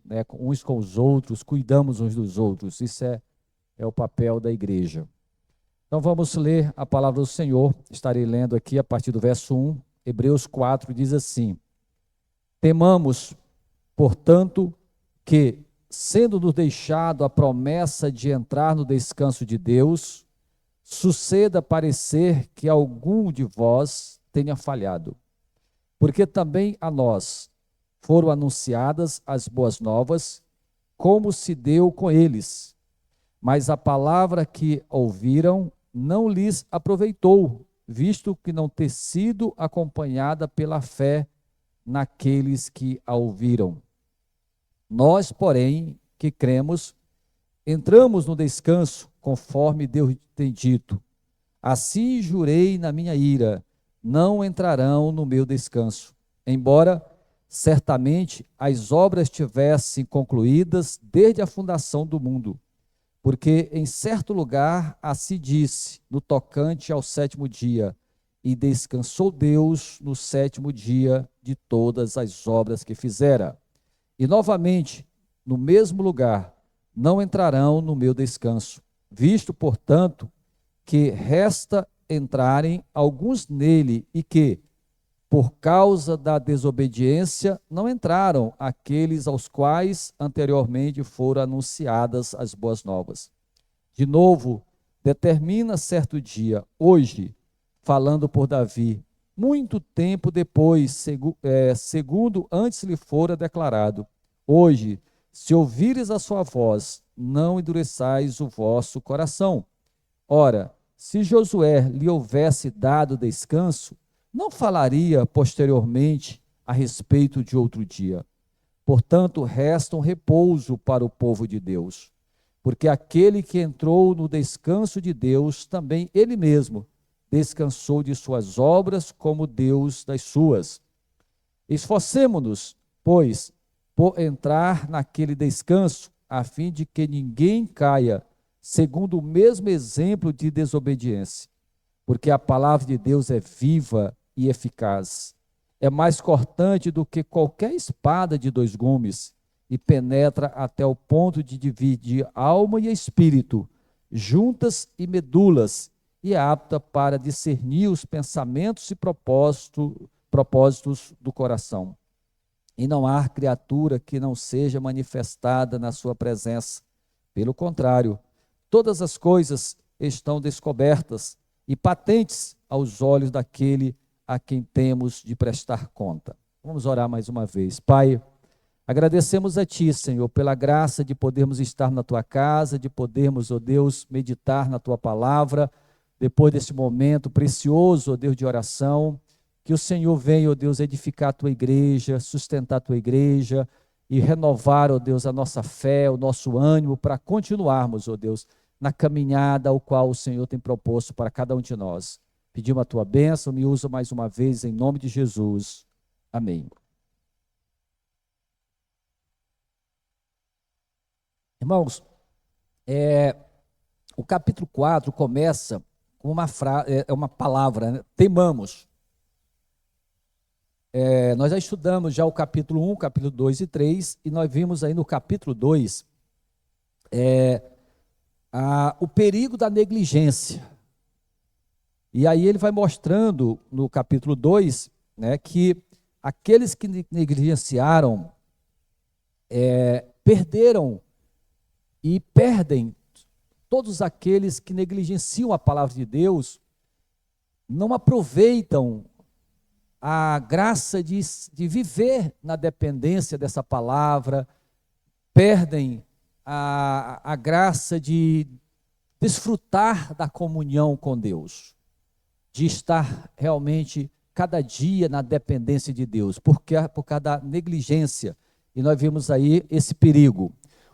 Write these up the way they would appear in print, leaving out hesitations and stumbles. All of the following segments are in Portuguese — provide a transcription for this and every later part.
né, uns com os outros, cuidamos uns dos outros. Isso é o papel da igreja. Então vamos ler a palavra do Senhor. Estarei lendo aqui a partir do verso 1. Hebreus 4 diz assim: Temamos, portanto, que, sendo-nos deixado a promessa de entrar no descanso de Deus, suceda parecer que algum de vós tenha falhado. Porque também a nós foram anunciadas as boas novas, como se deu com eles. Mas a palavra que ouviram não lhes aproveitou, visto que não ter sido acompanhada pela fé naqueles que a ouviram. Nós, porém, que cremos, entramos no descanso, conforme Deus tem dito. Assim jurei na minha ira, não entrarão no meu descanso, embora certamente as obras tivessem concluídas desde a fundação do mundo. Porque em certo lugar assim disse, no tocante ao sétimo dia, e descansou Deus no sétimo dia de todas as obras que fizera. E novamente, no mesmo lugar, não entrarão no meu descanso, visto, portanto, que resta entrarem alguns nele e que, por causa da desobediência, não entraram aqueles aos quais anteriormente foram anunciadas as boas novas. De novo, determina certo dia, hoje, falando por Davi, muito tempo depois, segundo antes lhe fora declarado, hoje, se ouvires a sua voz, não endureçais o vosso coração. Ora, se Josué lhe houvesse dado descanso, não falaria posteriormente a respeito de outro dia. Portanto, resta um repouso para o povo de Deus, porque aquele que entrou no descanso de Deus, também ele mesmo descansou de suas obras, como Deus das suas. Esforcemo-nos, pois, por entrar naquele descanso, a fim de que ninguém caia, segundo o mesmo exemplo de desobediência. Porque a palavra de Deus é viva e eficaz. É mais cortante do que qualquer espada de dois gumes e penetra até o ponto de dividir alma e espírito, juntas e medulas, e é apta para discernir os pensamentos e propósitos do coração. E não há criatura que não seja manifestada na sua presença. Pelo contrário, todas as coisas estão descobertas e patentes aos olhos daquele a quem temos de prestar conta. Vamos orar mais uma vez. Pai, agradecemos a Ti, Senhor, pela graça de podermos estar na Tua casa, de podermos, ó Deus, meditar na Tua palavra, depois desse momento precioso, ó Deus, de oração. Que o Senhor venha, ó Deus, edificar a Tua igreja, sustentar a Tua igreja e renovar, ó Deus, a nossa fé, o nosso ânimo para continuarmos, ó Deus, na caminhada ao qual o Senhor tem proposto para cada um de nós. Pedimos a Tua bênção, me usa mais uma vez, em nome de Jesus. Amém. Irmãos, o capítulo 4 começa com uma palavra, né? Temamos. Nós já estudamos já o capítulo 1, capítulo 2 e 3, e nós vimos aí no capítulo 2 o perigo da negligência. E aí ele vai mostrando no capítulo 2, né, que aqueles que negligenciaram perderam e perdem. Todos aqueles que negligenciam a palavra de Deus não aproveitam a graça de viver na dependência dessa palavra, perdem a graça de desfrutar da comunhão com Deus, de estar realmente cada dia na dependência de Deus, por causa da negligência. E nós vimos aí esse perigo.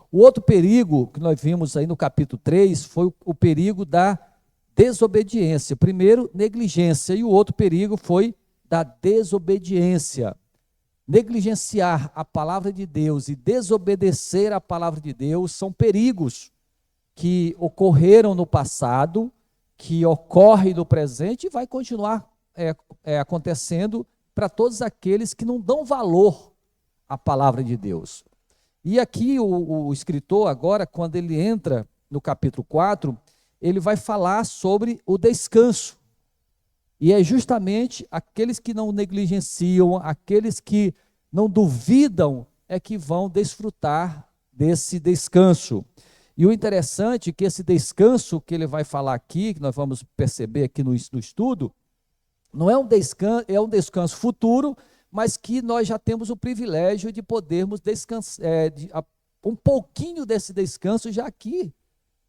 O outro perigo que nós vimos aí no capítulo 3 foi o perigo da desobediência. Primeiro, negligência, e o outro perigo foi da desobediência. Negligenciar a palavra de Deus e desobedecer a palavra de Deus são perigos que ocorreram no passado, que ocorrem no presente e vai continuar acontecendo para todos aqueles que não dão valor à palavra de Deus. E aqui o escritor, agora, quando ele entra no capítulo 4, ele vai falar sobre o descanso. E é justamente aqueles que não negligenciam, aqueles que não duvidam, é que vão desfrutar desse descanso. E o interessante é que esse descanso que ele vai falar aqui, que nós vamos perceber aqui no estudo, não é um descanso, é um descanso futuro, mas que nós já temos o privilégio de podermos descansar, um pouquinho desse descanso já aqui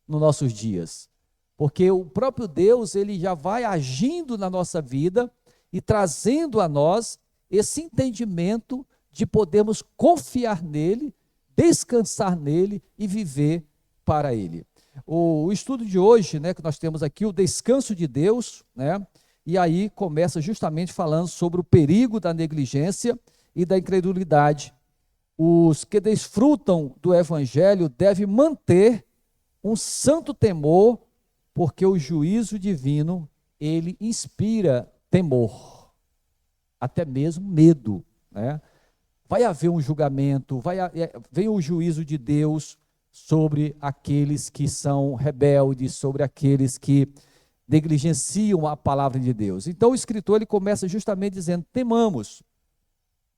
nos nossos dias. Porque o próprio Deus, ele já vai agindo na nossa vida e trazendo a nós esse entendimento de podermos confiar nele, descansar nele e viver para ele. O estudo de hoje, né, que nós temos aqui, o descanso de Deus, né, e aí começa justamente falando sobre o perigo da negligência e da incredulidade. Os que desfrutam do evangelho devem manter um santo temor, porque o juízo divino, ele inspira temor, até mesmo medo, né? Vai haver um julgamento, vem o juízo de Deus sobre aqueles que são rebeldes, sobre aqueles que negligenciam a palavra de Deus. Então o escritor, ele começa justamente dizendo, temamos,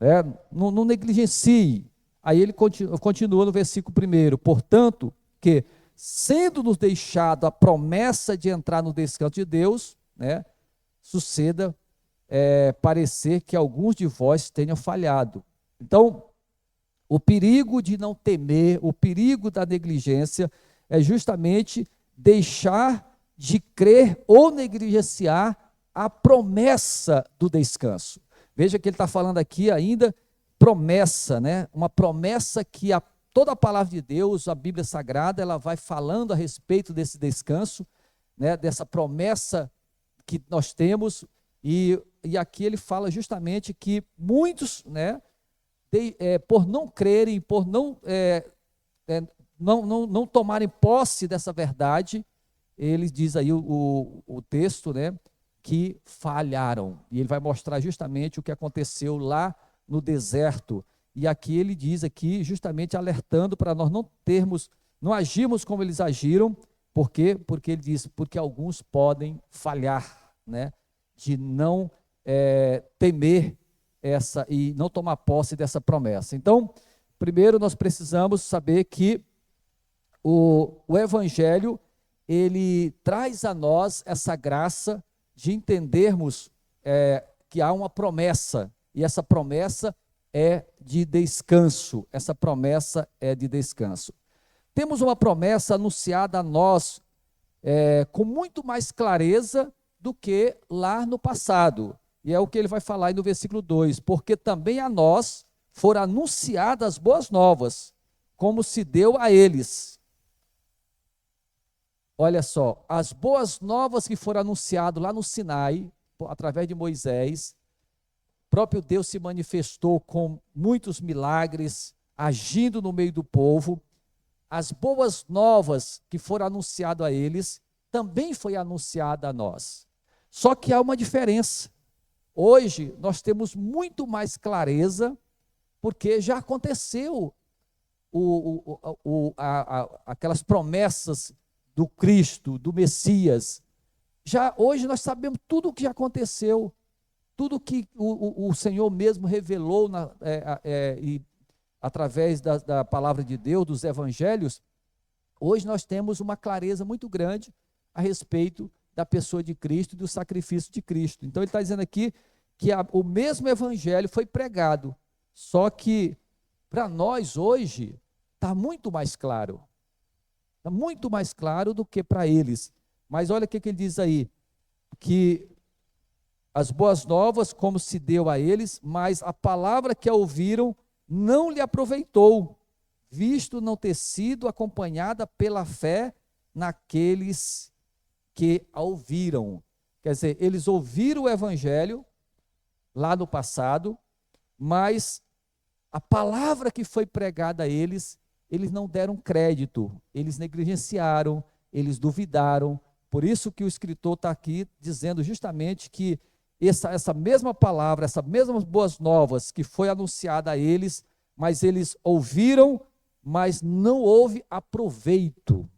né? Não negligencie. Aí ele continua no versículo 1, portanto, que sendo-nos deixado a promessa de entrar no descanso de Deus, né, suceda parecer que alguns de vós tenham falhado. Então, o perigo de não temer, o perigo da negligência é justamente deixar de crer ou negligenciar a promessa do descanso. Veja que ele está falando aqui ainda promessa, né? Uma promessa que toda a palavra de Deus, a Bíblia Sagrada, ela vai falando a respeito desse descanso, né? Dessa promessa que nós temos, e aqui ele fala justamente que muitos, né, por não crerem, por não tomarem posse dessa verdade, ele diz aí o texto, né, que falharam. E ele vai mostrar justamente o que aconteceu lá no deserto. E aqui ele diz aqui, justamente alertando para nós não agirmos como eles agiram. Por quê? Porque ele diz, porque alguns podem falhar, né, de não temer e não tomar posse dessa promessa. Então, primeiro nós precisamos saber que o Evangelho, ele traz a nós essa graça de entendermos que há uma promessa, e essa promessa é de descanso, essa promessa é de descanso. Temos uma promessa anunciada a nós com muito mais clareza do que lá no passado, e é o que ele vai falar aí no versículo 2, porque também a nós foram anunciadas as boas novas, como se deu a eles. Olha só, as boas novas que foram anunciadas lá no Sinai, através de Moisés, o próprio Deus se manifestou com muitos milagres, agindo no meio do povo. As boas novas que foram anunciadas a eles, também foi anunciada a nós. Só que há uma diferença. Hoje, nós temos muito mais clareza, porque já aconteceu aquelas promessas do Cristo, do Messias. Hoje nós sabemos tudo o que já aconteceu, tudo que o Senhor mesmo revelou através da palavra de Deus, dos evangelhos. Hoje nós temos uma clareza muito grande a respeito da pessoa de Cristo e do sacrifício de Cristo. Então ele está dizendo aqui que o mesmo evangelho foi pregado, só que para nós hoje está muito mais claro. Está muito mais claro do que para eles. Mas olha o que ele diz aí, que as boas novas, como se deu a eles, mas a palavra que a ouviram não lhe aproveitou, visto não ter sido acompanhada pela fé naqueles que a ouviram. Quer dizer, eles ouviram o evangelho lá no passado, mas a palavra que foi pregada a eles não deram crédito, eles negligenciaram, eles duvidaram. Por isso que o escritor está aqui dizendo justamente que essa mesma palavra, essas mesmas boas novas que foi anunciada a eles, mas eles ouviram, mas não houve aproveito.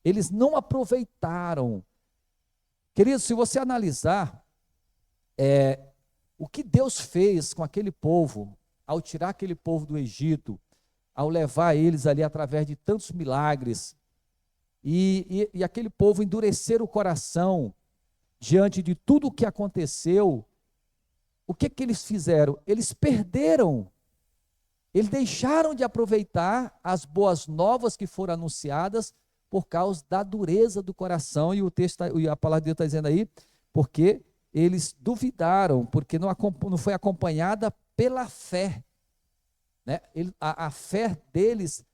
Eles não aproveitaram. Querido, se você analisar o que Deus fez com aquele povo, ao tirar aquele povo do Egito, ao levar eles ali através de tantos milagres, e aquele povo endurecer o coração diante de tudo o que aconteceu, o que eles fizeram? Eles perderam, eles deixaram de aproveitar as boas novas que foram anunciadas por causa da dureza do coração, e o texto, a palavra de Deus está dizendo aí, porque eles duvidaram, porque não foi acompanhada pela fé, né? A fé deles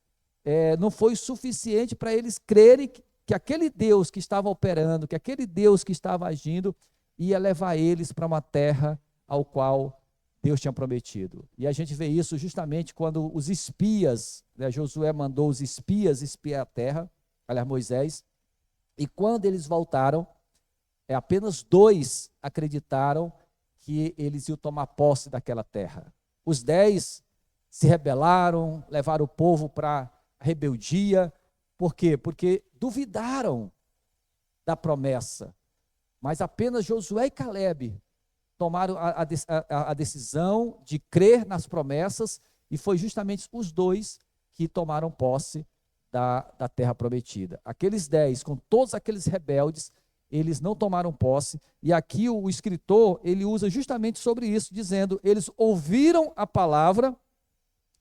não foi suficiente para eles crerem que aquele Deus que estava operando, que aquele Deus que estava agindo, ia levar eles para uma terra ao qual Deus tinha prometido. E a gente vê isso justamente quando os espias, né, Josué mandou os espias espiar a terra, aliás, Moisés, e quando eles voltaram, apenas 2 acreditaram que eles iam tomar posse daquela terra. Os 10 se rebelaram, levaram o povo para a rebeldia. Por quê? Porque duvidaram da promessa. Mas apenas Josué e Caleb tomaram a decisão de crer nas promessas, e foi justamente os 2 que tomaram posse da terra prometida. Aqueles 10, com todos aqueles rebeldes, eles não tomaram posse, e aqui o escritor, ele usa justamente sobre isso, dizendo, eles ouviram a palavra,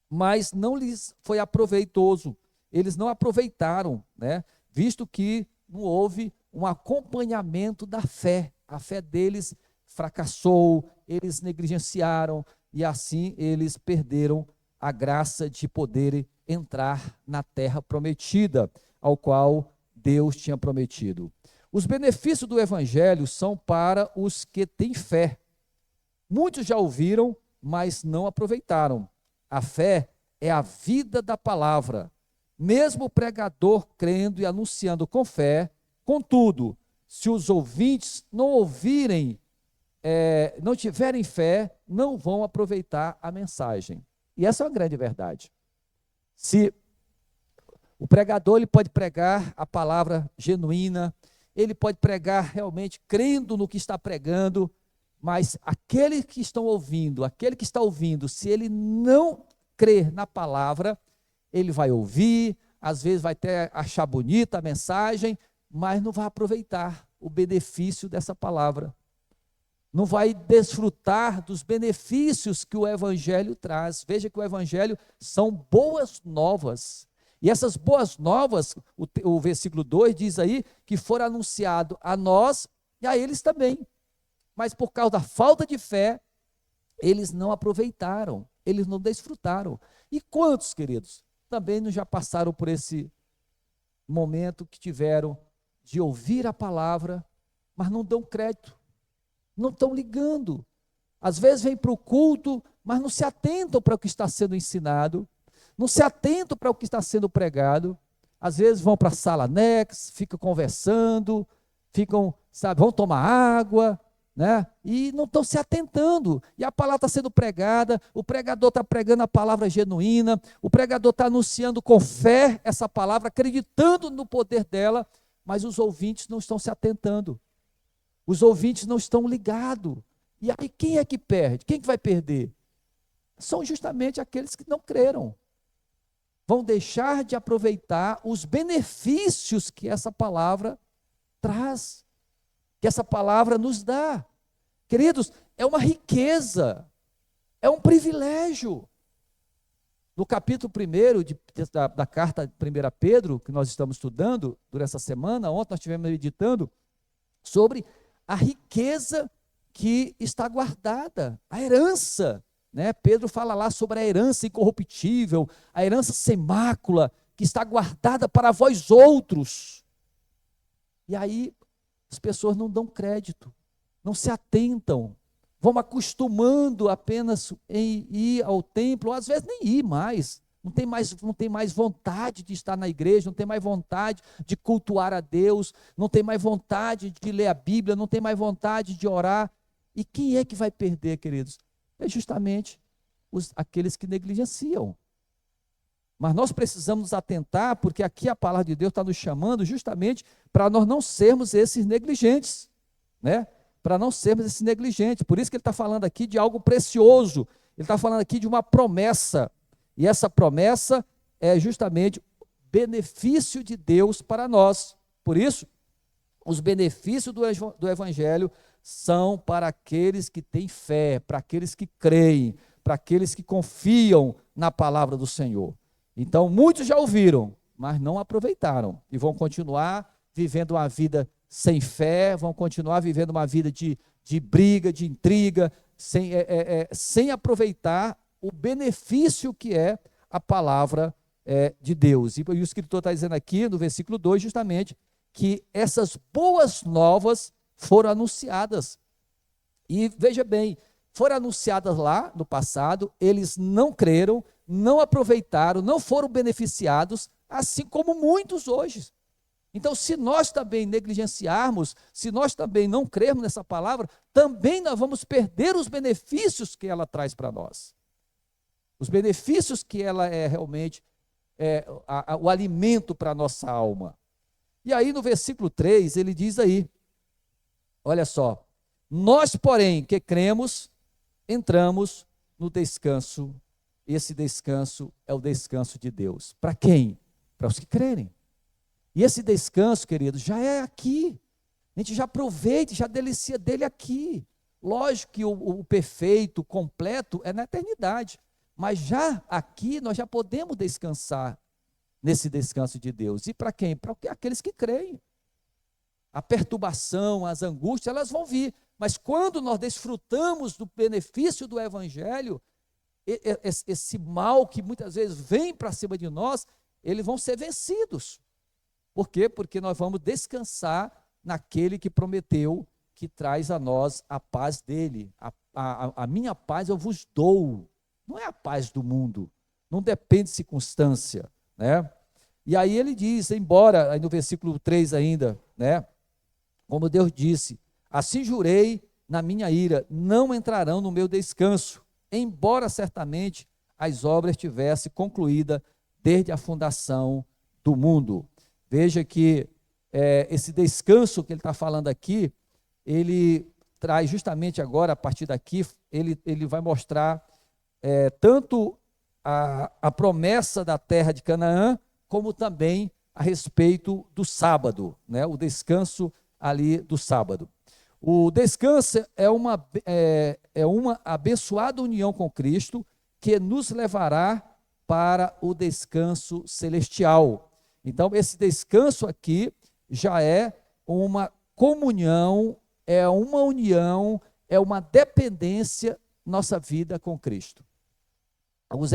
mas não lhes foi aproveitoso, eles não aproveitaram, né? Visto que não houve um acompanhamento da fé, a fé deles fracassou, eles negligenciaram, e assim eles perderam a graça de poderem entrar na terra prometida, ao qual Deus tinha prometido. Os benefícios do evangelho são para os que têm fé. Muitos já ouviram, mas não aproveitaram. A fé é a vida da palavra. Mesmo o pregador crendo e anunciando com fé, contudo, se os ouvintes não ouvirem, não tiverem fé, não vão aproveitar a mensagem. E essa é uma grande verdade. Se o pregador, ele pode pregar a palavra genuína, ele pode pregar realmente crendo no que está pregando, mas aquele que está ouvindo, se ele não crer na palavra, ele vai ouvir, às vezes vai até achar bonita a mensagem, mas não vai aproveitar o benefício dessa palavra. Não vai desfrutar dos benefícios que o evangelho traz. Veja que o evangelho são boas novas. E essas boas novas, o versículo 2 diz aí, que foram anunciado a nós e a eles também. Mas por causa da falta de fé, eles não aproveitaram, eles não desfrutaram. E quantos, queridos, também não já passaram por esse momento que tiveram de ouvir a palavra, mas não dão crédito, não estão ligando. Às vezes vêm para o culto, mas não se atentam para o que está sendo ensinado, não se atentam para o que está sendo pregado. Às vezes vão para a sala anexa, ficam conversando, vão tomar água, né? E não estão se atentando, e a palavra está sendo pregada, o pregador está pregando a palavra genuína, o pregador está anunciando com fé essa palavra, acreditando no poder dela, mas os ouvintes não estão se atentando, os ouvintes não estão ligados, e aí quem é que perde? Quem que vai perder? São justamente aqueles que não creram, vão deixar de aproveitar os benefícios que essa palavra traz, que essa palavra nos dá. Queridos, é uma riqueza, é um privilégio. No capítulo 1 da carta de 1 Pedro, que nós estamos estudando durante essa semana, ontem nós estivemos meditando sobre a riqueza que está guardada, a herança, né? Pedro fala lá sobre a herança incorruptível, a herança sem mácula, que está guardada para vós outros. E aí as pessoas não dão crédito, não se atentam, vão acostumando apenas em ir ao templo, ou às vezes nem ir mais, não tem mais vontade de estar na igreja, não tem mais vontade de cultuar a Deus, não tem mais vontade de ler a Bíblia, não tem mais vontade de orar. E quem é que vai perder, queridos? É justamente aqueles que negligenciam. Mas nós precisamos nos atentar, porque aqui a palavra de Deus está nos chamando justamente para nós não sermos esses negligentes, né? Para não sermos esses negligentes. Por isso que ele está falando aqui de algo precioso. Ele está falando aqui de uma promessa. E essa promessa é justamente o benefício de Deus para nós. Por isso, os benefícios do Evangelho são para aqueles que têm fé, para aqueles que creem, para aqueles que confiam na palavra do Senhor. Então, muitos já ouviram, mas não aproveitaram e vão continuar vivendo uma vida sem fé, vão continuar vivendo uma vida de briga, de intriga, sem aproveitar o benefício que é a palavra de Deus. E o escritor está dizendo aqui no versículo 2, justamente, que essas boas novas foram anunciadas. E veja bem, foram anunciadas lá no passado, eles não creram, não aproveitaram, não foram beneficiados, assim como muitos hoje. Então, se nós também negligenciarmos, se nós também não crermos nessa palavra, também nós vamos perder os benefícios que ela traz para nós. Os benefícios que ela é realmente o alimento para a nossa alma. E aí no versículo 3, ele diz aí, olha só, nós, porém, que cremos, entramos no descanso. Esse descanso é o descanso de Deus. Para quem? Para os que crerem. E esse descanso, queridos, já é aqui. A gente já aproveita, já delicia dele aqui. Lógico que o perfeito, o completo, é na eternidade. Mas já aqui nós já podemos descansar nesse descanso de Deus. E para quem? Para aqueles que creem. A perturbação, as angústias, elas vão vir. Mas quando nós desfrutamos do benefício do Evangelho, esse mal que muitas vezes vem para cima de nós, eles vão ser vencidos. Por quê? Porque nós vamos descansar naquele que prometeu, que traz a nós a paz dele. A minha paz eu vos dou. Não é a paz do mundo. Não depende de circunstância, né? E aí ele diz, embora, aí no versículo 3 ainda, né? Como Deus disse, assim jurei na minha ira, não entrarão no meu descanso, embora certamente as obras tivessem concluída desde a fundação do mundo. Veja que esse descanso que ele está falando aqui, ele traz justamente agora, a partir daqui, ele vai mostrar tanto a promessa da terra de Canaã, como também a respeito do sábado, né? O descanso ali do sábado. O descanso é uma abençoada união com Cristo que nos levará para o descanso celestial. Então, esse descanso aqui já é uma comunhão, é uma união, é uma dependência nossa vida com Cristo.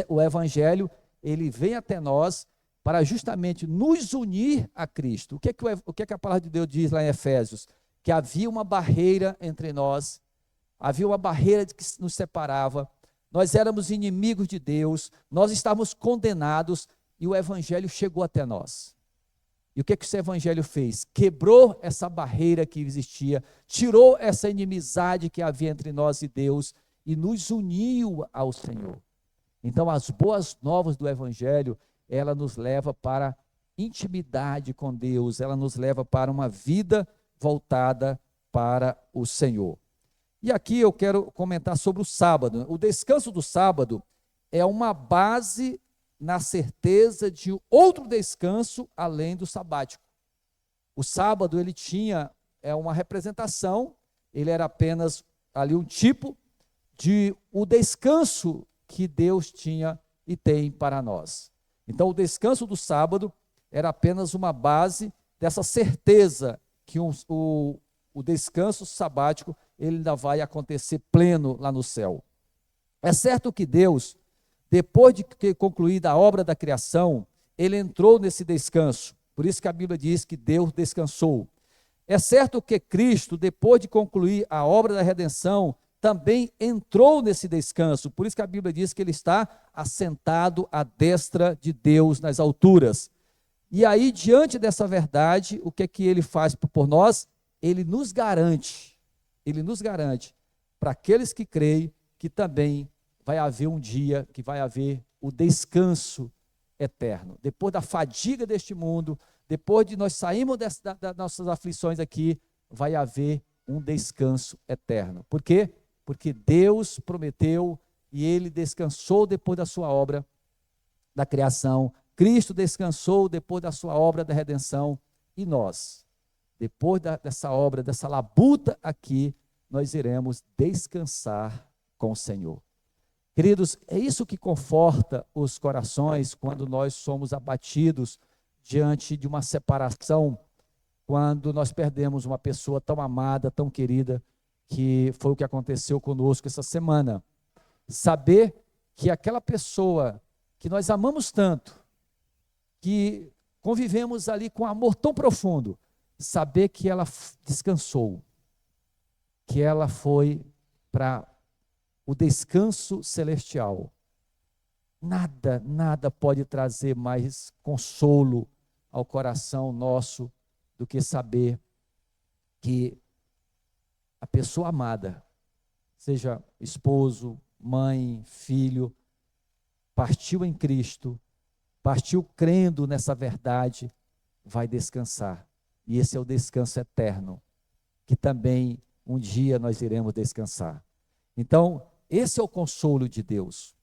O Evangelho, ele vem até nós para justamente nos unir a Cristo. O que é que a palavra de Deus diz lá em Efésios? Que havia uma barreira entre nós, havia uma barreira que nos separava, nós éramos inimigos de Deus, nós estávamos condenados e o Evangelho chegou até nós. E o que esse Evangelho fez? Quebrou essa barreira que existia, tirou essa inimizade que havia entre nós e Deus e nos uniu ao Senhor. Então, as boas novas do Evangelho, ela nos leva para intimidade com Deus, ela nos leva para uma vida voltada para o Senhor. E aqui eu quero comentar sobre o sábado. O descanso do sábado é uma base na certeza de outro descanso além do sabático. O sábado, ele tinha uma representação, ele era apenas ali um tipo de o descanso que Deus tinha e tem para nós. Então, o descanso do sábado era apenas uma base dessa certeza que o descanso sabático ele ainda vai acontecer pleno lá no céu. É certo que Deus, depois de ter concluído a obra da criação, ele entrou nesse descanso. Por isso que a Bíblia diz que Deus descansou. É certo que Cristo, depois de concluir a obra da redenção, também entrou nesse descanso. Por isso que a Bíblia diz que ele está assentado à destra de Deus nas alturas. E aí, diante dessa verdade, o que é que ele faz por nós? Ele nos garante para aqueles que creem que também vai haver um dia que vai haver o descanso eterno. Depois da fadiga deste mundo, depois de nós sairmos das nossas aflições aqui, vai haver um descanso eterno. Por quê? Porque Deus prometeu e ele descansou depois da sua obra da criação. Cristo descansou depois da sua obra da redenção. E nós, depois dessa obra, dessa labuta aqui, nós iremos descansar com o Senhor. Queridos, é isso que conforta os corações quando nós somos abatidos diante de uma separação, quando nós perdemos uma pessoa tão amada, tão querida, que foi o que aconteceu conosco essa semana. Saber que aquela pessoa que nós amamos tanto, que convivemos ali com amor tão profundo, saber que ela descansou, que ela foi para o descanso celestial. Nada pode trazer mais consolo ao coração nosso do que saber que a pessoa amada, seja esposo, mãe, filho, partiu em Cristo, partiu crendo nessa verdade, vai descansar. E esse é o descanso eterno, que também um dia nós iremos descansar. Então, esse é o consolo de Deus.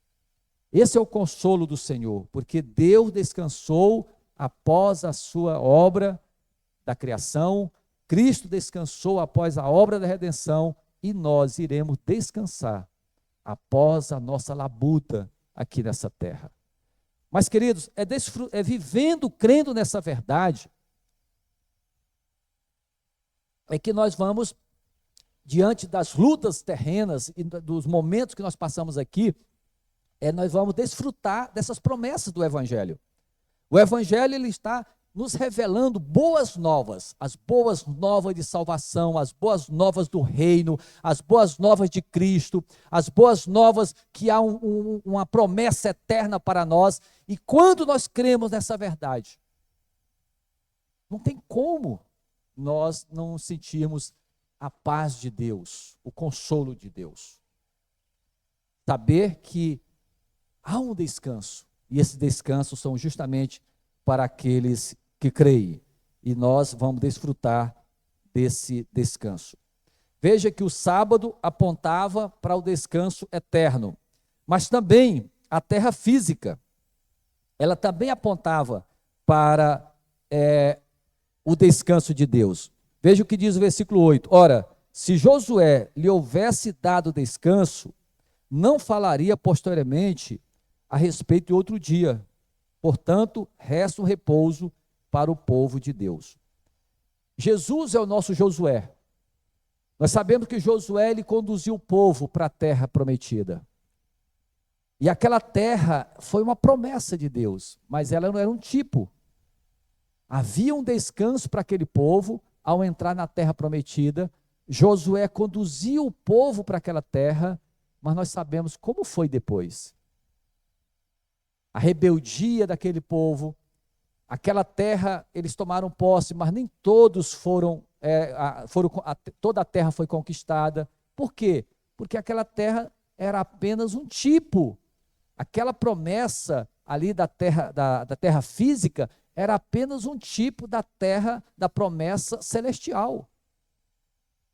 Esse é o consolo do Senhor, porque Deus descansou após a sua obra da criação, Cristo descansou após a obra da redenção, e nós iremos descansar após a nossa labuta aqui nessa terra. Mas, queridos, é vivendo, crendo nessa verdade, é que nós vamos, diante das lutas terrenas e dos momentos que nós passamos aqui, nós vamos desfrutar dessas promessas do Evangelho. O Evangelho, ele está nos revelando boas novas, as boas novas de salvação, as boas novas do reino, as boas novas de Cristo, as boas novas que há uma promessa eterna para nós. E quando nós cremos nessa verdade, não tem como nós não sentirmos a paz de Deus, o consolo de Deus. Saber que há um descanso, e esse descanso são justamente para aqueles que creem, e nós vamos desfrutar desse descanso. Veja que o sábado apontava para o descanso eterno, mas também a terra física, ela também apontava para o descanso de Deus. Veja o que diz o versículo 8. Ora, se Josué lhe houvesse dado descanso, não falaria posteriormente a respeito de outro dia. Portanto, resta o repouso para o povo de Deus. Jesus é o nosso Josué. Nós sabemos que Josué, ele conduziu o povo para a terra prometida. E aquela terra foi uma promessa de Deus, mas ela não era um tipo. Havia um descanso para aquele povo ao entrar na terra prometida. Josué conduziu o povo para aquela terra, mas nós sabemos como foi depois. A rebeldia daquele povo, aquela terra, eles tomaram posse, mas nem todos toda a terra foi conquistada. Por quê? Porque aquela terra era apenas um tipo. Aquela promessa ali da terra física era apenas um tipo da terra da promessa celestial.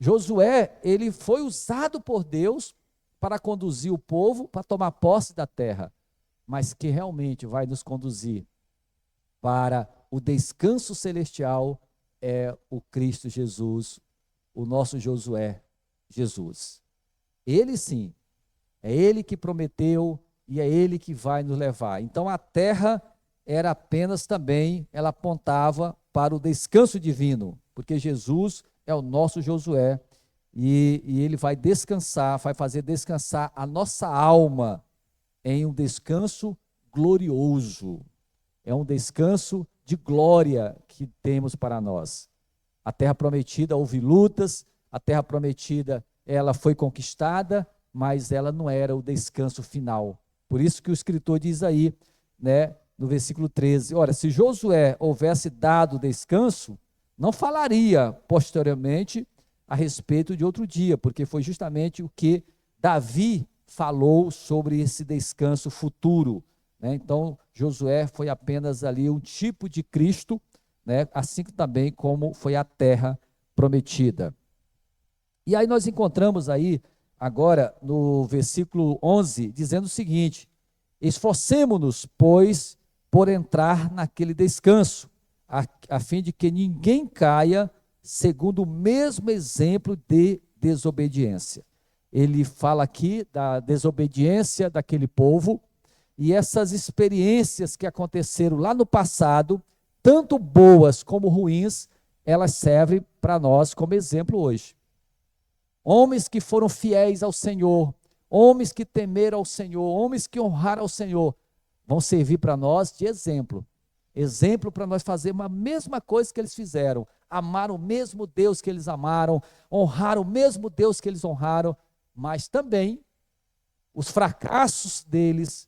Josué, ele foi usado por Deus para conduzir o povo para tomar posse da terra, mas que realmente vai nos conduzir para o descanso celestial é o Cristo Jesus, o nosso Josué, Jesus. Ele sim, é Ele que prometeu e é Ele que vai nos levar. Então a terra era apenas também, ela apontava para o descanso divino, porque Jesus é o nosso Josué e Ele vai descansar, vai fazer descansar a nossa alma em um descanso glorioso. É um descanso de glória que temos para nós. A terra prometida houve lutas, a terra prometida ela foi conquistada, mas ela não era o descanso final. Por isso que o escritor diz aí, no versículo 13, ora, se Josué houvesse dado descanso, não falaria posteriormente a respeito de outro dia, porque foi justamente o que Davi falou sobre esse descanso futuro. né? Então, Josué foi apenas ali um tipo de Cristo, né? Assim também como foi a terra prometida. E aí nós encontramos aí, agora, no versículo 11, dizendo o seguinte: esforcemo-nos, pois, por entrar naquele descanso, a fim de que ninguém caia segundo o mesmo exemplo de desobediência. Ele fala aqui da desobediência daquele povo, e essas experiências que aconteceram lá no passado, tanto boas como ruins, elas servem para nós como exemplo hoje. Homens que foram fiéis ao Senhor, homens que temeram ao Senhor, homens que honraram ao Senhor, vão servir para nós de exemplo. Exemplo para nós fazermos a mesma coisa que eles fizeram, amar o mesmo Deus que eles amaram, honrar o mesmo Deus que eles honraram, mas também os fracassos deles,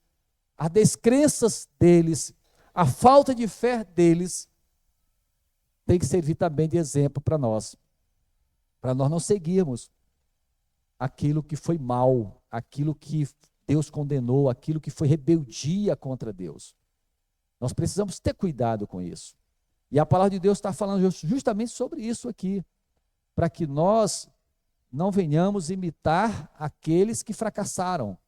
as descrenças deles, a falta de fé deles, tem que servir também de exemplo para nós não seguirmos aquilo que foi mal, aquilo que Deus condenou, aquilo que foi rebeldia contra Deus. Nós precisamos ter cuidado com isso. E a palavra de Deus está falando justamente sobre isso aqui, para que nós não venhamos imitar aqueles que fracassaram,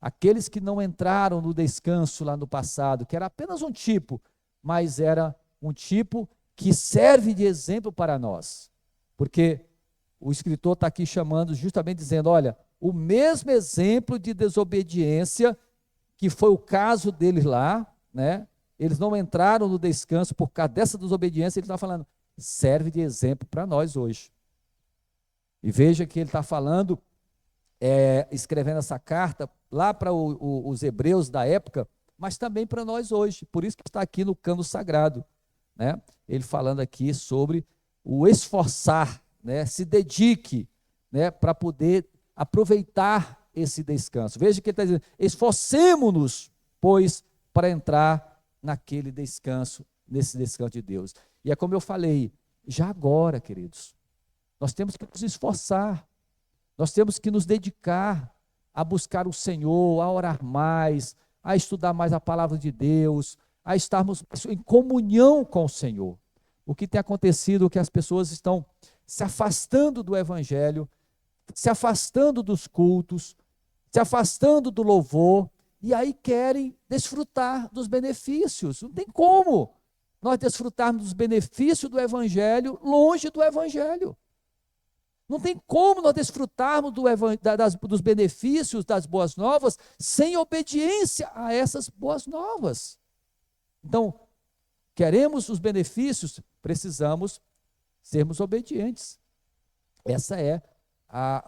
aqueles que não entraram no descanso lá no passado, que era apenas um tipo, mas era um tipo que serve de exemplo para nós. Porque o escritor está aqui chamando, justamente dizendo, olha, o mesmo exemplo de desobediência, que foi o caso deles lá, né? Eles não entraram no descanso por causa dessa desobediência, ele está falando, serve de exemplo para nós hoje. E veja que ele está falando, escrevendo essa carta lá para os hebreus da época, mas também para nós hoje, por isso que está aqui no cano sagrado, né? Ele falando aqui sobre o esforçar, né? Se dedique, né? Para poder aproveitar esse descanso. Veja que ele está dizendo, esforcemo-nos, pois, para entrar naquele descanso, nesse descanso de Deus. E é como eu falei, já agora, queridos, nós temos que nos esforçar, nós temos que nos dedicar a buscar o Senhor, a orar mais, a estudar mais a palavra de Deus, a estarmos em comunhão com o Senhor. O que tem acontecido é que as pessoas estão se afastando do Evangelho, se afastando dos cultos, se afastando do louvor, e aí querem desfrutar dos benefícios. Não tem como nós desfrutarmos dos benefícios do Evangelho longe do Evangelho. Não tem como nós desfrutarmos dos benefícios das boas novas sem obediência a essas boas novas. Então, queremos os benefícios, precisamos sermos obedientes. Essa é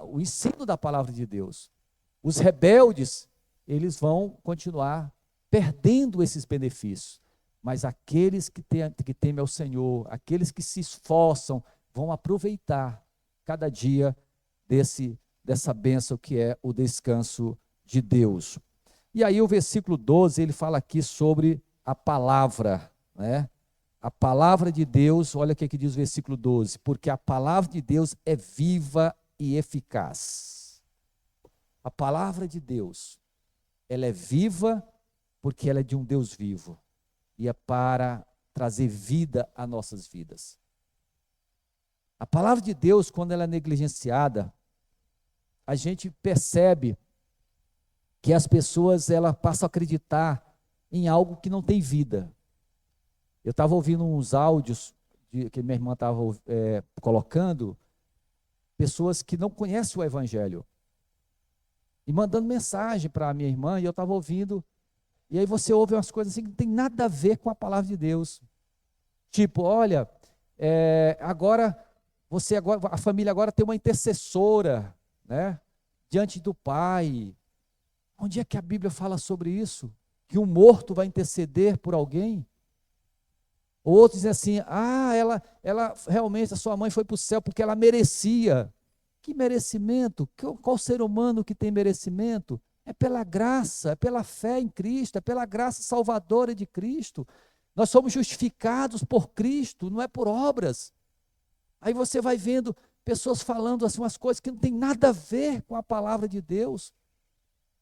o ensino da palavra de Deus. Os rebeldes, eles vão continuar perdendo esses benefícios, mas aqueles que temem ao Senhor, aqueles que se esforçam, vão aproveitar cada dia dessa bênção que é o descanso de Deus. E aí o versículo 12, ele fala aqui sobre a palavra, né? A palavra de Deus, olha o que diz o versículo 12, porque a palavra de Deus é viva e eficaz. A palavra de Deus, ela é viva porque ela é de um Deus vivo e é para trazer vida a nossas vidas. A palavra de Deus, quando ela é negligenciada, a gente percebe que as pessoas passam a acreditar em algo que não tem vida. Eu estava ouvindo uns áudios que minha irmã estava colocando, pessoas que não conhecem o Evangelho, e mandando mensagem para a minha irmã, e eu estava ouvindo, e aí você ouve umas coisas assim que não tem nada a ver com a palavra de Deus. Tipo, olha, agora a família agora tem uma intercessora, né, diante do Pai. Onde é que a Bíblia fala sobre isso? Que um morto vai interceder por alguém? Outros dizem assim, ela realmente, a sua mãe foi para o céu porque ela merecia. Que merecimento? Qual ser humano que tem merecimento? É pela graça, é pela fé em Cristo, é pela graça salvadora de Cristo. Nós somos justificados por Cristo, não é por obras. Aí você vai vendo pessoas falando assim umas coisas que não tem nada a ver com a palavra de Deus.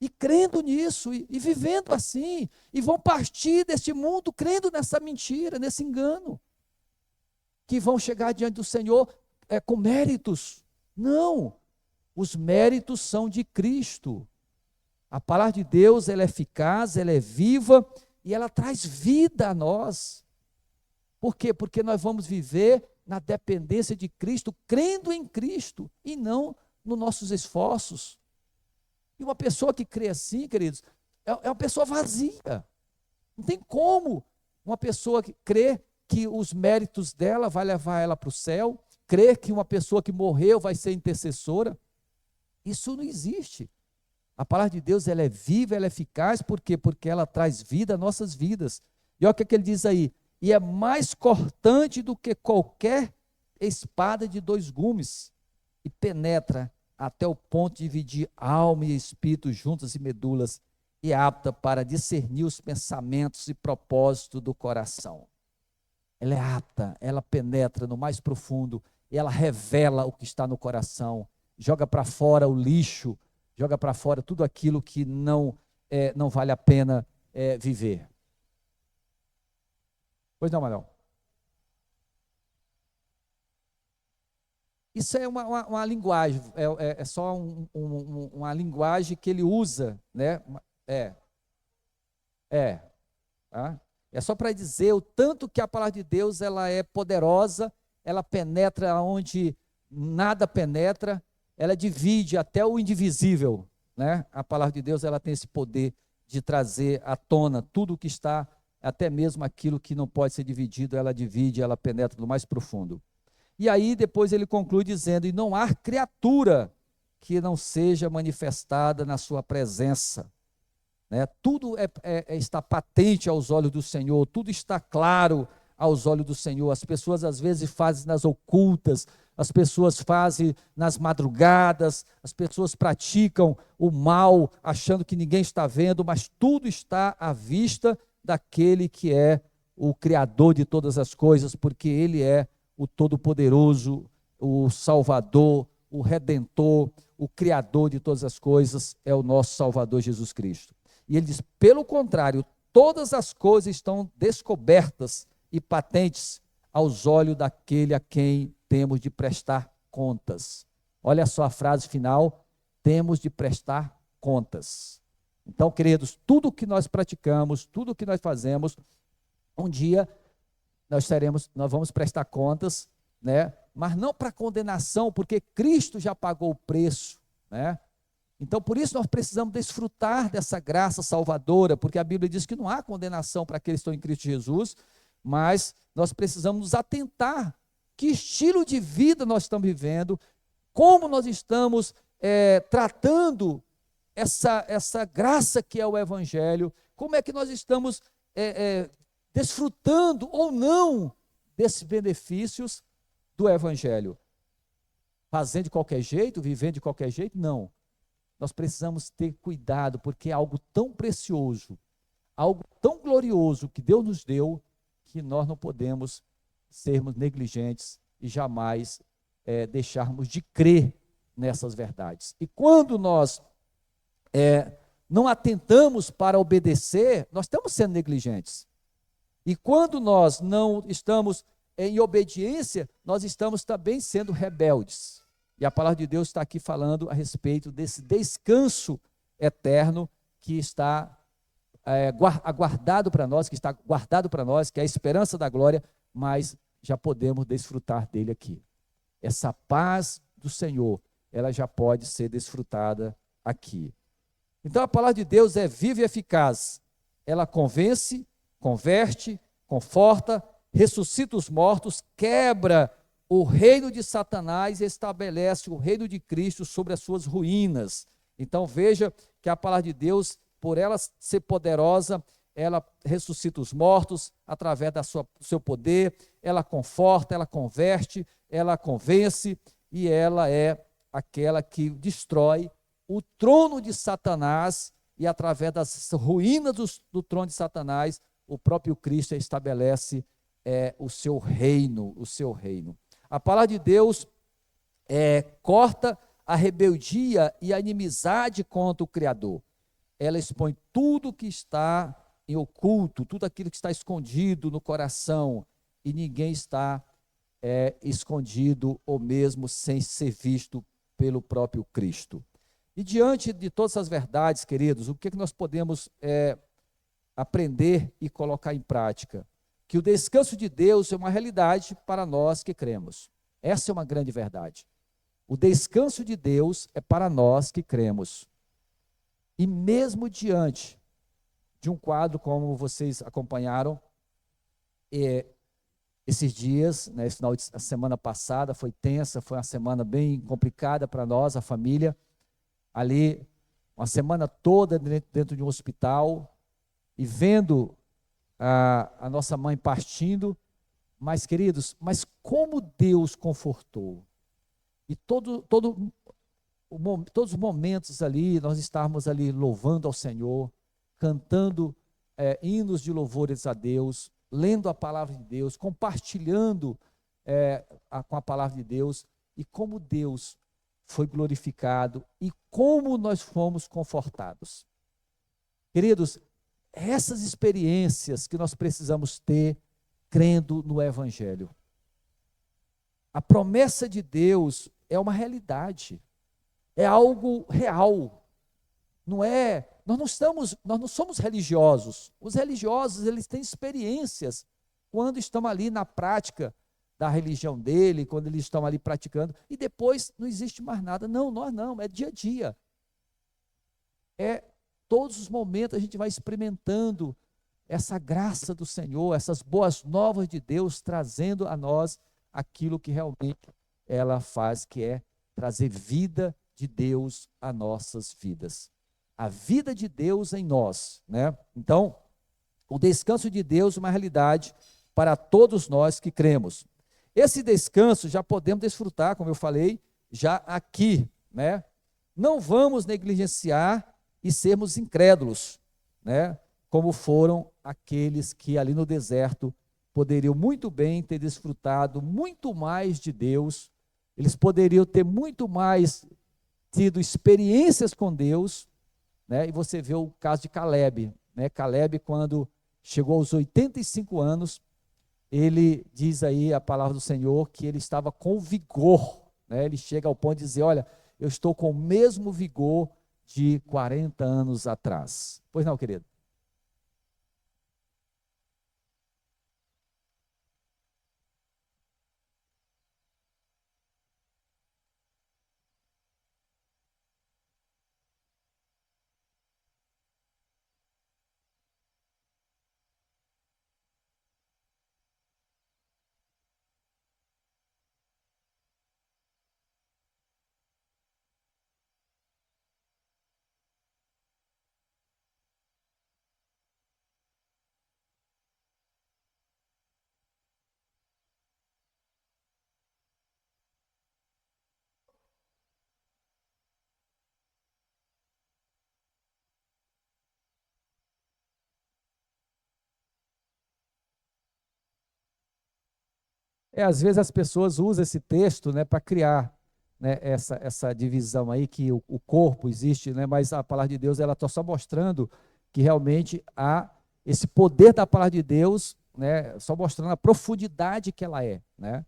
e crendo nisso, e vivendo assim, e vão partir deste mundo crendo nessa mentira, nesse engano, que vão chegar diante do Senhor com méritos. Não, os méritos são de Cristo. A palavra de Deus, ela é eficaz, ela é viva, e ela traz vida a nós. Por quê? Porque nós vamos viver na dependência de Cristo, crendo em Cristo, e não nos nossos esforços. E uma pessoa que crê assim, queridos, é uma pessoa vazia. Não tem como uma pessoa que crê que os méritos dela vai levar ela para o céu, crê que uma pessoa que morreu vai ser intercessora. Isso não existe. A palavra de Deus, ela é viva, ela é eficaz, por quê? Porque ela traz vida às nossas vidas. E olha o que ele diz aí, e é mais cortante do que qualquer espada de 2 gumes, e penetra até o ponto de dividir alma e espírito, juntas e medulas, e é apta para discernir os pensamentos e propósitos do coração. Ela é apta, ela penetra no mais profundo, e ela revela o que está no coração, joga para fora o lixo, joga para fora tudo aquilo que não vale a pena viver. Pois não, Manuel? Isso é uma linguagem, é só uma linguagem que ele usa, né? Tá? É só para dizer o tanto que a palavra de Deus ela é poderosa, ela penetra onde nada penetra, ela divide até o indivisível, né? A palavra de Deus ela tem esse poder de trazer à tona tudo o que está, até mesmo aquilo que não pode ser dividido, ela divide, ela penetra no mais profundo. E aí depois ele conclui dizendo, e não há criatura que não seja manifestada na sua presença. Né? Tudo está patente aos olhos do Senhor, tudo está claro aos olhos do Senhor. As pessoas às vezes fazem nas ocultas, as pessoas fazem nas madrugadas, as pessoas praticam o mal, achando que ninguém está vendo, mas tudo está à vista daquele que é o Criador de todas as coisas, porque Ele é o Todo-Poderoso, o Salvador, o Redentor, o Criador de todas as coisas, é o nosso Salvador Jesus Cristo. E ele diz, pelo contrário, todas as coisas estão descobertas e patentes aos olhos daquele a quem temos de prestar contas. Olha só a frase final, temos de prestar contas. Então, queridos, tudo que nós praticamos, tudo que nós fazemos, um dia nós vamos prestar contas, né? Mas não para condenação, porque Cristo já pagou o preço, né? Então, por isso nós precisamos desfrutar dessa graça salvadora, porque a Bíblia diz que não há condenação para aqueles que estão em Cristo Jesus, mas nós precisamos nos atentar que estilo de vida nós estamos vivendo, como nós estamos tratando essa graça que é o Evangelho, como é que nós estamos desfrutando ou não desses benefícios do Evangelho. Fazendo de qualquer jeito, vivendo de qualquer jeito? Não. Nós precisamos ter cuidado, porque é algo tão precioso, algo tão glorioso que Deus nos deu, que nós não podemos sermos negligentes e jamais deixarmos de crer nessas verdades. E quando nós não atentamos para obedecer, nós estamos sendo negligentes. E quando nós não estamos em obediência, nós estamos também sendo rebeldes. E a palavra de Deus está aqui falando a respeito desse descanso eterno que está aguardado para nós, que está guardado para nós, que é a esperança da glória, mas já podemos desfrutar dele aqui. Essa paz do Senhor, ela já pode ser desfrutada aqui. Então a palavra de Deus é viva e eficaz. Ela convence, converte, conforta, ressuscita os mortos, quebra o reino de Satanás e estabelece o reino de Cristo sobre as suas ruínas. Então veja que a palavra de Deus, por ela ser poderosa, ela ressuscita os mortos através do seu poder, ela conforta, ela converte, ela convence e ela é aquela que destrói o trono de Satanás e através das ruínas do trono de Satanás, o próprio Cristo estabelece o seu reino, A palavra de Deus corta a rebeldia e a inimizade contra o Criador. ela expõe tudo que está em oculto, tudo aquilo que está escondido no coração, e ninguém está escondido ou mesmo sem ser visto pelo próprio Cristo. E diante de todas essas verdades, queridos, o que é que nós podemos aprender e colocar em prática? Que o descanso de Deus é uma realidade para nós que cremos. Essa é uma grande verdade. O descanso de Deus é para nós que cremos. E mesmo diante de um quadro como vocês acompanharam, esses dias, né, a semana passada foi tensa, foi uma semana bem complicada para nós, a família, ali, uma semana toda dentro de um hospital, e vendo a nossa mãe partindo, mas queridos, mas como Deus confortou, e todos os momentos ali, nós estávamos ali louvando ao Senhor, cantando hinos de louvores a Deus, lendo a palavra de Deus, compartilhando com a palavra de Deus, e como Deus foi glorificado, e como nós fomos confortados. Queridos, essas experiências que nós precisamos ter, crendo no Evangelho. A promessa de Deus é uma realidade, é algo real, nós não somos religiosos. Os religiosos, eles têm experiências quando estão ali na prática da religião dele, quando eles estão ali praticando, e depois não existe mais nada. Não, nós não, é dia a dia. Todos os momentos a gente vai experimentando essa graça do Senhor, essas boas novas de Deus, trazendo a nós aquilo que realmente ela faz, que é trazer vida de Deus a nossas vidas. A vida de Deus em nós, né? Então, o descanso de Deus é uma realidade para todos nós que cremos. Esse descanso já podemos desfrutar, como eu falei, já aqui, né? Não vamos negligenciar e sermos incrédulos, né? Como foram aqueles que ali no deserto poderiam muito bem ter desfrutado muito mais de Deus, eles poderiam ter muito mais tido experiências com Deus, né? E você vê o caso de Caleb, né? Caleb, quando chegou aos 85 anos, ele diz aí a palavra do Senhor que ele estava com vigor, né? Ele chega ao ponto de dizer, olha, eu estou com o mesmo vigor de 40 anos atrás. Pois não, querido? Às vezes as pessoas usam esse texto, né, para criar, né, essa divisão aí, que o corpo existe, né, mas a palavra de Deus ela está só mostrando que realmente há esse poder da palavra de Deus, né, só mostrando a profundidade que ela é, né,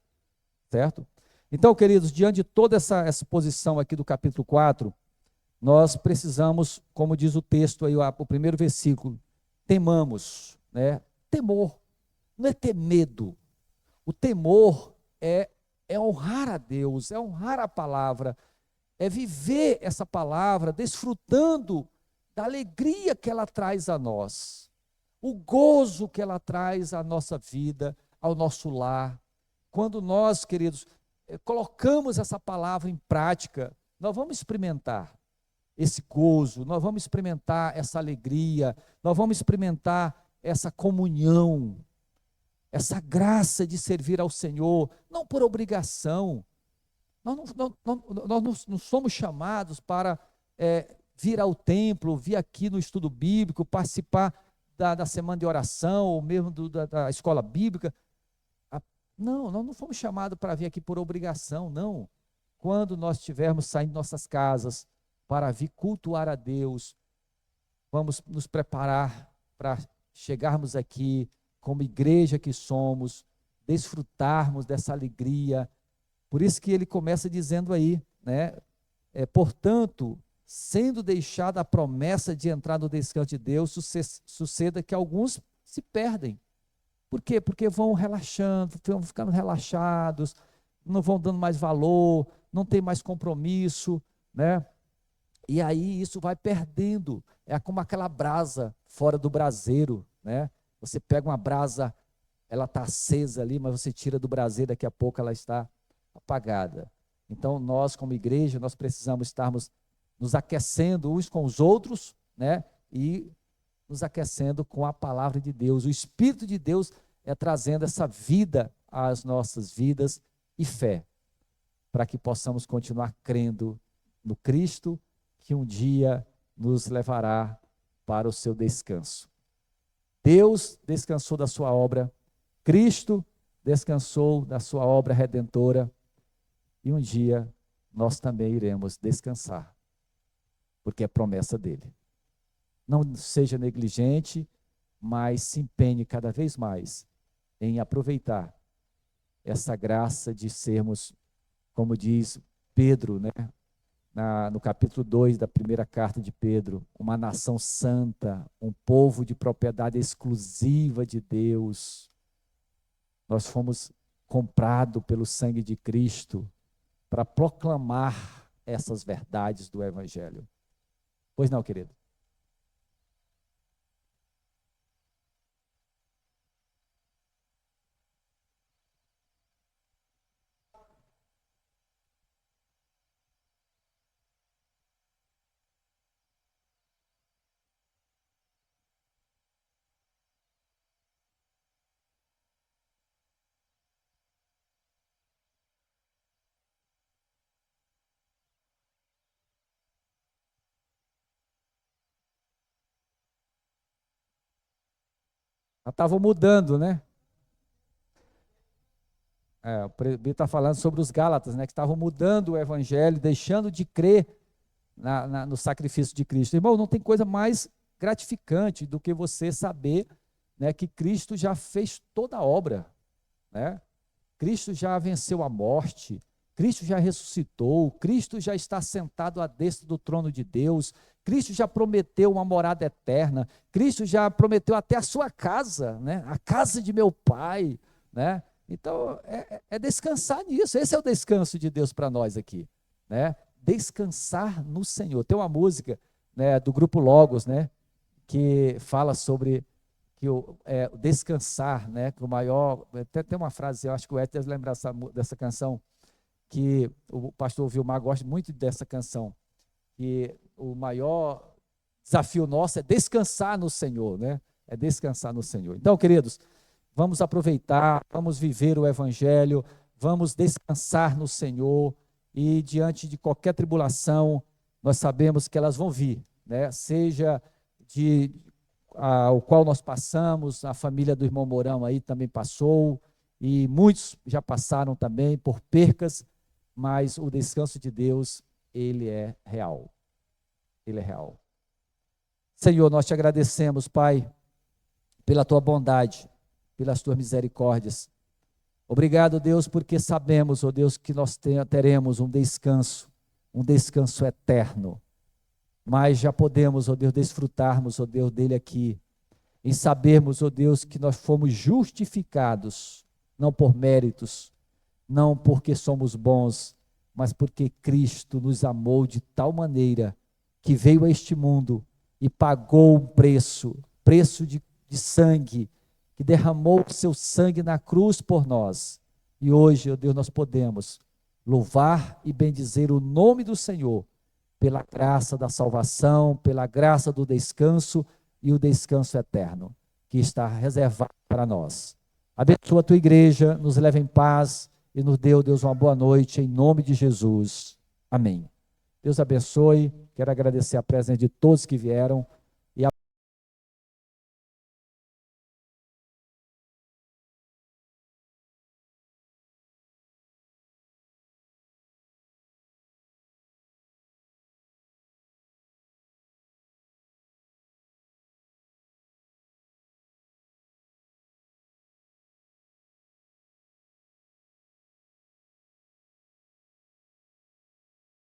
certo? Então, queridos, diante de toda essa exposição aqui do capítulo 4, nós precisamos, como diz o texto aí, o primeiro versículo, temamos, né, temor, não é ter medo. O temor é honrar a Deus, é honrar a palavra, é viver essa palavra desfrutando da alegria que ela traz a nós, o gozo que ela traz à nossa vida, ao nosso lar. Quando nós, queridos, colocamos essa palavra em prática, nós vamos experimentar esse gozo, nós vamos experimentar essa alegria, nós vamos experimentar essa comunhão, essa graça de servir ao Senhor, não por obrigação. Nós não somos chamados para vir ao templo, vir aqui no estudo bíblico, participar da semana de oração, ou mesmo da escola bíblica. Não, nós não fomos chamados para vir aqui por obrigação, não. Quando nós estivermos saindo de nossas casas para vir cultuar a Deus, vamos nos preparar para chegarmos aqui como igreja que somos, desfrutarmos dessa alegria. Por isso que ele começa dizendo aí, né? Portanto, sendo deixada a promessa de entrar no descanso de Deus, suceda que alguns se perdem. Por quê? Porque vão relaxando, vão ficando relaxados, não vão dando mais valor, não tem mais compromisso, né? E aí isso vai perdendo, é como aquela brasa fora do braseiro, né? Você pega uma brasa, ela está acesa ali, mas você tira do braseiro, daqui a pouco ela está apagada. Então nós como igreja, nós precisamos estarmos nos aquecendo uns com os outros, né? E nos aquecendo com a palavra de Deus. O Espírito de Deus é trazendo essa vida às nossas vidas e fé, para que possamos continuar crendo no Cristo, que um dia nos levará para o seu descanso. Deus descansou da sua obra, Cristo descansou da sua obra redentora, e um dia nós também iremos descansar, porque é promessa dele. Não seja negligente, mas se empenhe cada vez mais em aproveitar essa graça de sermos, como diz Pedro, né? No capítulo 2 da primeira carta de Pedro, uma nação santa, um povo de propriedade exclusiva de Deus. Nós fomos comprados pelo sangue de Cristo para proclamar essas verdades do Evangelho. Pois não, querido? Estavam mudando, né? O presbítero está falando sobre os Gálatas, né? Que estavam mudando o Evangelho, deixando de crer no sacrifício de Cristo. Irmão, não tem coisa mais gratificante do que você saber, né, que Cristo já fez toda a obra, né? Cristo já venceu a morte, Cristo já ressuscitou, Cristo já está sentado à destra do trono de Deus, Cristo já prometeu uma morada eterna, Cristo já prometeu até a sua casa, né? A casa de meu Pai, né? Então, é descansar nisso. Esse é o descanso de Deus para nós aqui, né? Descansar no Senhor. Tem uma música, né, do grupo Logos, né, que fala sobre que o descansar, né, que o maior, até tem uma frase, eu acho que o Ed deve lembrar dessa canção, que o pastor Vilmar gosta muito dessa canção, que o maior desafio nosso é descansar no Senhor, né? É descansar no Senhor. Então, queridos, vamos aproveitar, vamos viver o Evangelho, vamos descansar no Senhor, e diante de qualquer tribulação, nós sabemos que elas vão vir, né? Seja o qual nós passamos, a família do irmão Mourão aí também passou, e muitos já passaram também por percas, mas o descanso de Deus, ele é real. Ele é real. Senhor, nós te agradecemos, Pai, pela tua bondade, pelas tuas misericórdias. Obrigado, Deus, porque sabemos, ó Deus, que nós teremos um descanso eterno. Mas já podemos, ó Deus, desfrutarmos, ó Deus, dele aqui, em sabermos, ó Deus, que nós fomos justificados, não por méritos, não porque somos bons, mas porque Cristo nos amou de tal maneira que veio a este mundo e pagou um preço de sangue, que derramou o seu sangue na cruz por nós. E hoje, ó Deus, nós podemos louvar e bendizer o nome do Senhor, pela graça da salvação, pela graça do descanso e o descanso eterno, que está reservado para nós. Abençoa a tua igreja, nos leva em paz e nos dê, ó Deus, uma boa noite, em nome de Jesus. Amém. Deus abençoe. Quero agradecer a presença de todos que vieram.